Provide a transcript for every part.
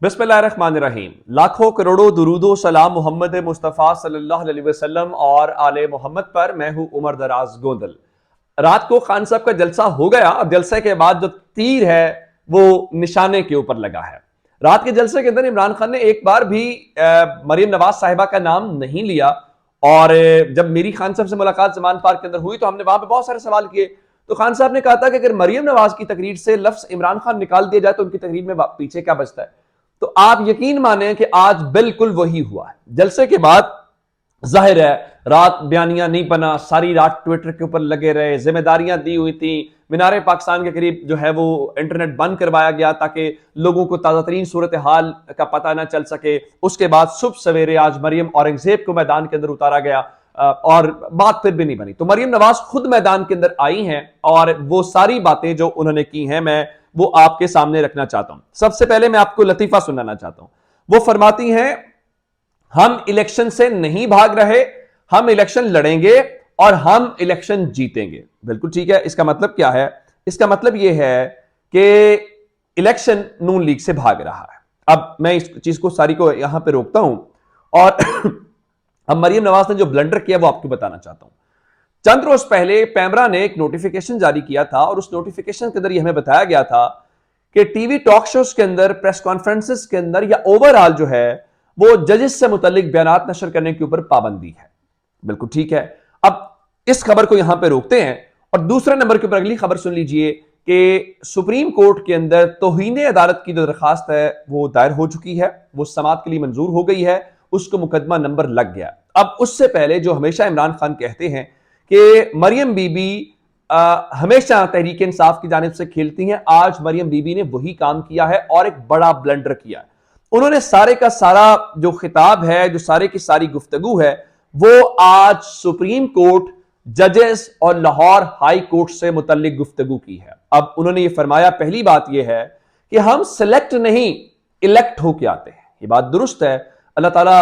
बिस्मिल्लाहिर्रहमानिर्रहीम। लाखों करोड़ों दुरूदो सलाम मोहम्मद मुस्तफ़ा सल्लल्लाहु अलैहि वसल्लम और आले मोहम्मद पर। मैं हूं उमर दराज गोंदल। रात को खान साहब का जलसा हो गया। अब जलसे के बाद जो तीर है वो निशाने के ऊपर लगा है। रात के जलसे के अंदर इमरान खान ने एक बार भी मरियम नवाज साहिबा का नाम नहीं लिया। और जब मेरी खान साहब से मुलाकात जमान पार्क के अंदर हुई तो हमने वहां पे बहुत सारे सवाल किए। तो खान साहब ने कहा था कि अगर मरियम नवाज की तकरीर से लफ्ज इमरान खान निकाल दिया जाए तो उनकी तकरीर में पीछे क्या बचता है। तो आप यकीन माने कि आज बिल्कुल वही हुआ है। जलसे के बाद जाहिर है रात बयानियां नहीं बना, सारी रात ट्विटर के ऊपर लगे रहे, जिम्मेदारियां दी हुई थी। मीनारे पाकिस्तान के करीब जो है वो इंटरनेट बंद करवाया गया ताकि लोगों को ताजा तरीन सूरत हाल का पता ना चल सके। उसके बाद सुबह सवेरे आज मरियम औरंगजेब को मैदान के अंदर उतारा गया और बात फिर भी नहीं बनी। तो मरियम नवाज खुद मैदान के अंदर आई हैं और वो सारी बातें जो उन्होंने की हैं मैं वो आपके सामने रखना चाहता हूं। सबसे पहले मैं आपको लतीफा सुनाना चाहता हूं। वो फरमाती हैं, हम इलेक्शन से नहीं भाग रहे, हम इलेक्शन लड़ेंगे और हम इलेक्शन जीतेंगे। बिल्कुल ठीक है। इसका मतलब क्या है? इसका मतलब यह है कि इलेक्शन नून लीग से भाग रहा है। अब मैं इस चीज को सारी को यहां पे रोकता हूं और अब मरियम नवाज ने जो ब्लंडर किया वो आपको बताना चाहता हूं। चंद रोज पहले पैमरा ने एक नोटिफिकेशन जारी किया था और उस नोटिफिकेशन के अंदर यह हमें बताया गया था कि टीवी टॉक शोज के अंदर, प्रेस कॉन्फ्रेंसेस के अंदर या ओवरऑल जो है वो जजेस से मुतालिक बयानात नशर करने के ऊपर पाबंदी है। बिल्कुल ठीक है। अब इस खबर को यहां पे रोकते हैं और दूसरे नंबर के ऊपर अगली खबर सुन लीजिए कि सुप्रीम कोर्ट के अंदर तौहीन अदालत की जो दरखास्त है वो दायर हो चुकी है, वो समाअत के लिए मंजूर हो गई है, उसको मुकदमा नंबर लग गया। अब उससे पहले जो हमेशा इमरान खान कहते हैं कि मरियम बीबी हमेशा तहरीक इंसाफ की जानिब से खेलती हैं, आज मरियम बीबी ने वही काम किया है और एक बड़ा ब्लंडर किया है। उन्होंने सारे का सारा जो खिताब है, जो सारे की सारी गुफ्तगू है, वो आज सुप्रीम कोर्ट, जजेस और लाहौर हाई कोर्ट से मुतल्लिक गुफ्तगू की है। अब उन्होंने ये फरमाया, पहली बात यह है कि हम सिलेक्ट नहीं इलेक्ट होके आते हैं। ये बात दुरुस्त है। अल्लाह ताला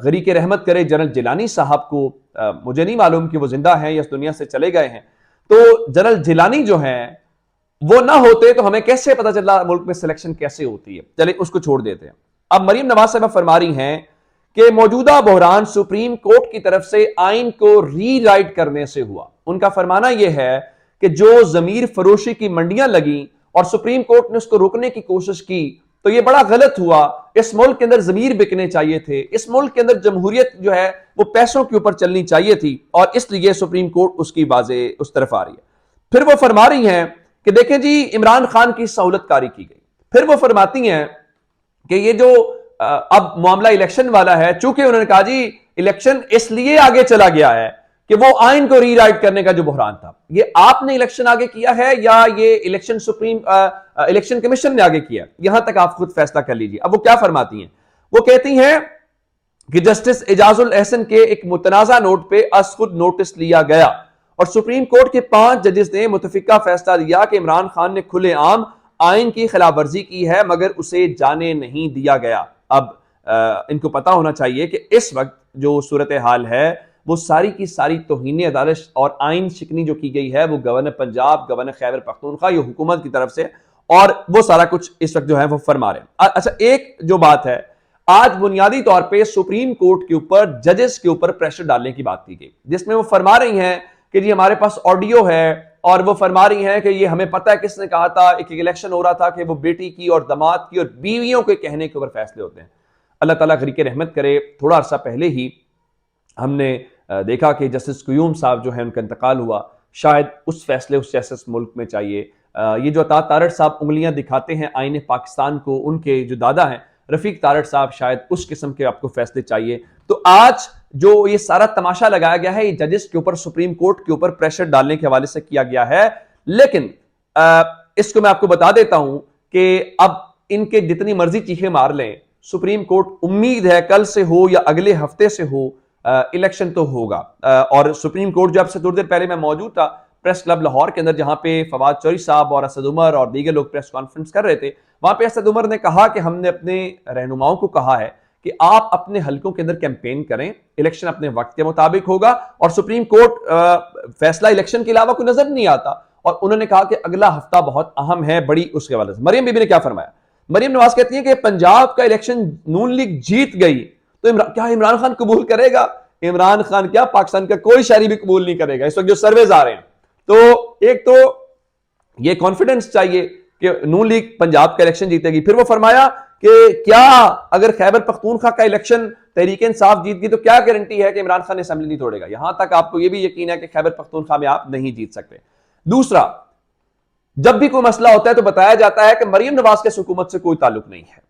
गरीक रहमत करे जनरल जिलानी साहब को। मुझे नहीं मालूम कि वो जिंदा हैं या इस दुनिया से चले गए हैं। तो जनरल जिलानी जो हैं वो ना होते तो हमें कैसे पता चला मुल्क में सिलेक्शन कैसे होती है। चलिए उसको छोड़ देते हैं। अब मरियम नवाज साहब फरमा रही हैं कि मौजूदा बहरान सुप्रीम कोर्ट की तरफ से आइन को रीराइट करने से हुआ। उनका फरमाना यह है कि जो जमीर फरोशी की मंडियां लगी और सुप्रीम कोर्ट ने उसको रोकने की कोशिश की तो यह बड़ा गलत हुआ। इस मुल्क के अंदर जमीर बिकने चाहिए थे, इस मुल्क के अंदर जमहूरियत जो है वो पैसों के ऊपर चलनी चाहिए थी और इसलिए सुप्रीम कोर्ट उसकी वाजे उस तरफ आ रही है। फिर वो फरमा रही हैं कि देखें जी, इमरान खान की सहूलतकारी की गई। फिर वो फरमाती हैं कि ये जो अब मामला इलेक्शन वाला है, चूंकि उन्होंने कहा जी इलेक्शन इसलिए आगे चला गया है कि वो आइन को रीराइट करने का जो बहरान था, ये आपने इलेक्शन आगे किया है या ये इलेक्शन इलेक्शन कमीशन ने आगे किया, यहां तक आप खुद फैसला कर लीजिए। अब वो क्या फरमाती हैं? वो कहती हैं कि जस्टिस एजाजुल एहसन के एक मुतनाजा नोट पे अस खुद नोटिस लिया गया और सुप्रीम कोर्ट के 5 जजेस ने मुतफिका फैसला दिया कि इमरान खान ने खुलेआम आइन की खिलाफ वर्जी की है मगर उसे जाने नहीं दिया गया। अब इनको पता होना चाहिए कि इस वक्त जो सूरत हाल है वो सारी की सारी तौहीन अदालत और आइन शिकनी जो की गई है वो गवर्नर पंजाब, गवर्नर खैबर पख्तूनख्वा, ये हुकूमत की तरफ से, और वो सारा कुछ इस वक्त जो है वो फरमा रहे हैं। अच्छा, एक जो बात है, आज बुनियादी तौर पे सुप्रीम कोर्ट के ऊपर जजेस के ऊपर प्रेशर डालने की बात की गई, जिसमें वो फरमा रही हैं कि जी हमारे पास ऑडियो है और वो फरमा रही हैं कि ये हमें पता है किसने कहा था। एक इलेक्शन हो रहा था कि वो बेटी की और दामाद की और बीवियों के कहने के ऊपर फैसले होते हैं। अल्लाह ताला गरीक रहमत करे। थोड़ा अर्सा पहले ही हमने देखा कि जस्टिस कुयूम साहब जो है उनका इंतकाल हुआ। शायद उस फैसले उस जैसे मुल्क में चाहिए। ये जो अता तारड़ साहब उंगलियां दिखाते हैं आईने पाकिस्तान को, उनके जो दादा हैं रफीक तारड़ साहब, शायद उस किस्म के आपको फैसले चाहिए। तो आज जो ये सारा तमाशा लगाया गया है ये जजेस के ऊपर, सुप्रीम कोर्ट के ऊपर प्रेशर डालने के हवाले से किया गया है। लेकिन इसको मैं आपको बता देता हूं कि अब इनके जितनी मर्जी चीखें मार लें, सुप्रीम कोर्ट उम्मीद है कल से हो या अगले हफ्ते से हो, इलेक्शन तो होगा। और सुप्रीम कोर्ट जो आपसे थोड़ी देर पहले मैं मौजूद था प्रेस क्लब लाहौर के अंदर, जहां पे फवाद चौधरी साहब और असद उमर और दीगर लोग प्रेस कॉन्फ्रेंस कर रहे थे, वहां पे असद उमर ने कहा कि हमने अपने रहनुमाओं को कहा है कि आप अपने हलकों के अंदर कैंपेन करें, इलेक्शन अपने वक्त के मुताबिक होगा और सुप्रीम कोर्ट फैसला इलेक्शन के अलावा कोई नजर नहीं आता। और उन्होंने कहा कि अगला हफ्ता बहुत अहम है, बड़ी उसके हवाले से। मरियम बीबी ने क्या फरमाया? मरियम नवाज कहती है कि पंजाब का इलेक्शन नून लीग जीत गई तो क्या इमरान खान कबूल करेगा? इमरान खान क्या, पाकिस्तान का कोई शहरी भी कबूल नहीं करेगा इस वक्त जो सर्वेज आ रहे हैं। तो एक तो ये कॉन्फिडेंस चाहिए कि नून लीग पंजाब का इलेक्शन जीतेगी। फिर वो फरमाया कि क्या अगर खैबर पख्तूनख्वा का इलेक्शन तहरीक इंसाफ जीत गई तो क्या गारंटी है कि इमरान खान असेंबली नहीं तोड़ेगा? यहां तक आपको यह भी यकीन है कि खैबर पख्तूनख्वा में आप नहीं जीत सकते। दूसरा, जब भी कोई मसला होता है तो बताया जाता है कि मरियम नवाज के हुकूमत से कोई ताल्लुक नहीं है।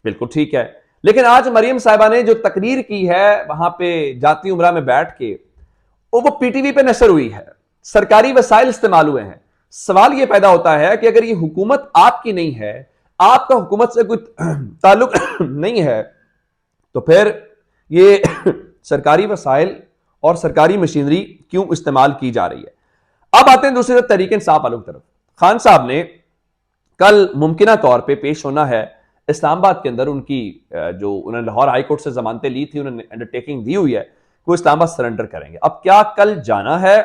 बिल्कुल ठीक है, लेकिन आज मरियम साहिबा ने जो तकरीर की है वहां पे जाती उमरा में बैठ के, वो पीटीवी पे नशर हुई है, सरकारी वसाइल इस्तेमाल हुए हैं। सवाल यह पैदा होता है कि अगर ये हुकूमत आपकी नहीं है, आपका हुकूमत से कोई ताल्लुक नहीं है, तो फिर ये सरकारी वसाइल और सरकारी मशीनरी क्यों इस्तेमाल की जा रही है? अब आते हैं दूसरी तरफ तहरीक इंसाफ वालों की तरफ। खान साहब ने कल मुमकिना तौर पे पेश होना है इस्लामाबाद के अंदर। उनकी जो उन्होंने लाहौर हाई कोर्ट से जमानतें ली थी, उन्होंने अंडरटेकिंग दी हुई है, वो इस्लामाबाद सरेंडर करेंगे। अब क्या कल जाना है,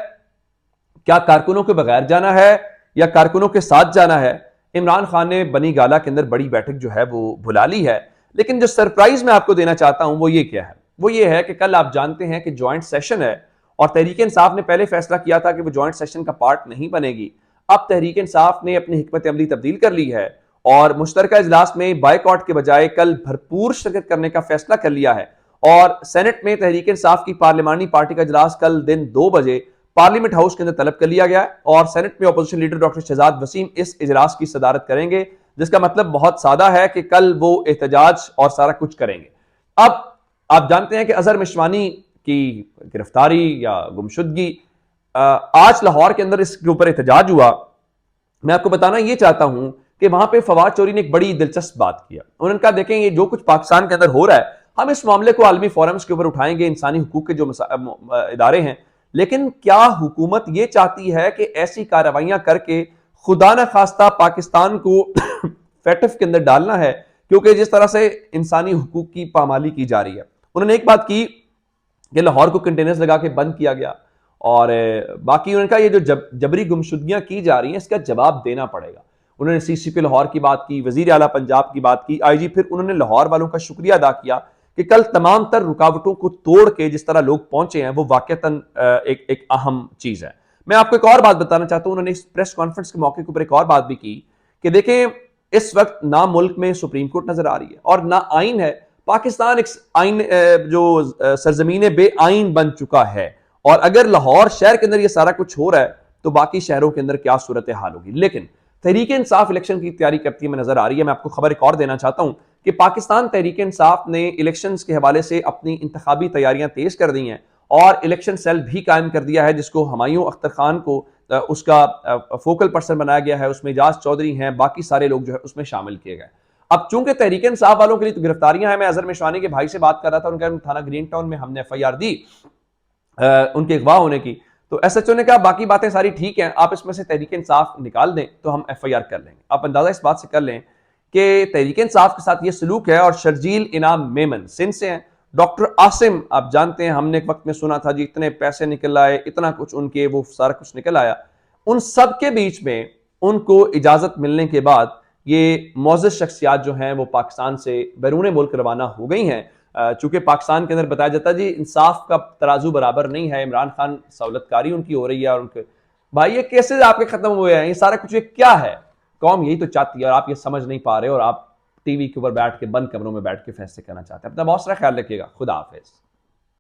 क्या कारकुनों के बगैर जाना है या कारकुनों के साथ जाना है? इमरान खान ने बनी गाला के अंदर बड़ी बैठक जो है वो बुला ली है, लेकिन जो सरप्राइज मैं आपको देना चाहता हूं वो ये क्या है? वो ये है कि कल आप जानते हैं कि ज्वाइंट सेशन है और तहरीक इंसाफ ने पहले फैसला किया था कि वो ज्वाइंट सेशन का पार्ट नहीं बनेगी। अब तहरीक इंसाफ ने अपनी हिकमत अमली तब्दील कर ली है और मुश्तरका इजलास में बायकॉट के बजाय कल भरपूर शिरकत करने का फैसला कर लिया है। और सेनेट में तहरीक इंसाफ की पार्लिमानी पार्टी का इजलास कल दिन 2 बजे पार्लियामेंट हाउस के अंदर तलब कर लिया गया और सेनेट में opposition leader doctor Shahzad Wasim इस इजलास की सदारत करेंगे, जिसका मतलब बहुत सादा है कि कल वो एहतजाज और सारा कुछ करेंगे। अब आप जानते हैं कि अजहर मिशवानी की गिरफ्तारी या गुमशुदगी, आज लाहौर के अंदर इसके ऊपर एहतजाज हुआ। मैं आपको बताना यह चाहता हूं कि वहां पे फवाद चौधरी ने एक बड़ी दिलचस्प बात किया। उन्होंने कहा देखें ये जो कुछ पाकिस्तान के अंदर हो रहा है, हम इस मामले को आलमी फोरम्स के ऊपर उठाएंगे, इंसानी हुकूक के जो इदारे हैं, लेकिन क्या हुकूमत ये चाहती है कि ऐसी कार्रवाइयां करके खुदा न खास्ता पाकिस्तान को फैटफ के अंदर डालना है? क्योंकि जिस तरह से इंसानी हुकूक की पामाली की जा रही है। उन्होंने एक बात की कि लाहौर को कंटेनर्स लगा के बंद किया गया और बाकी उन्होंने कहा ये जो जबरी गुमशुदगियां की जा रही हैं इसका जवाब देना पड़ेगा। उन्होंने सीसीपी लाहौर की बात की, वजीर आला पंजाब की बात की, आईजी। फिर उन्होंने लाहौर वालों का शुक्रिया अदा किया कि कल तमाम तर रुकावटों को तोड़ के जिस तरह लोग पहुंचे हैं वो वाकईतन एक अहम चीज है। मैं आपको एक और बात बताना चाहता हूं, उन्होंने इस प्रेस कॉन्फ्रेंस के मौके के ऊपर एक और बात भी की कि देखें इस वक्त ना मुल्क में सुप्रीम कोर्ट नजर आ रही है और ना आइन है। पाकिस्तान एक आइन जो सरजमीन बे आइन बन चुका है और अगर लाहौर शहर के अंदर ये सारा कुछ हो रहा है तो बाकी शहरों के अंदर क्या सूरत हाल होगी। लेकिन तहरीक इंसाफ इलेक्शन की तैयारी करती है नजर आ रही है। मैं आपको खबर एक और देना चाहता हूं कि पाकिस्तान तहरीक इंसाफ ने इलेक्शंस के हवाले से अपनी इंतखाबी तैयारियां तेज कर दी हैं और इलेक्शन सेल भी कायम कर दिया है, जिसको हुमायूं अख्तर खान को उसका फोकल पर्सन बनाया गया है। उसमें एजाज चौधरी हैं, बाकी सारे लोग जो है उसमें शामिल किए गए। अब चूंकि तहरीक इंसाफ वालों के लिए तो गिरफ्तारियां हैं, मैं अजहर मिशवानी के भाई से बात कर रहा था, उनका थाना ग्रीन टाउन में हमने FIR दी उनके अगवा होने की, तो SHO ने कहा बाकी बातें सारी ठीक हैं, आप इसमें से तहरीक इंसाफ निकाल दें तो हम FIR कर लेंगे। आप अंदाजा इस बात से कर लें कि तहरीक इंसाफ के साथ ये सलूक है। और शर्जील इनाम मेमन सिंध से हैं, डॉक्टर आसिम आप जानते हैं, हमने एक वक्त में सुना था जी इतने पैसे निकल आए, इतना कुछ उनके, वो सारा कुछ निकल आया। उन सब के बीच में उनको इजाजत मिलने के बाद ये मौजूद शख्सियात जो हैं वो पाकिस्तान से बैरून मुल्क रवाना हो गई हैं। चूंकि पाकिस्तान के अंदर बताया जाता है जी इंसाफ का तराजू बराबर नहीं है, इमरान खान सहूलतकारी उनकी हो रही है और उनके भाई ये केसेस आपके खत्म हुए हैं, ये सारा कुछ ये क्या है? कौम यही तो चाहती है और आप ये समझ नहीं पा रहे और आप टीवी के ऊपर बैठ के बंद कमरों में बैठ के फैसले करना चाहते हैं। अपना बहुत सारा ख्याल रखिएगा। खुदा हाफिज।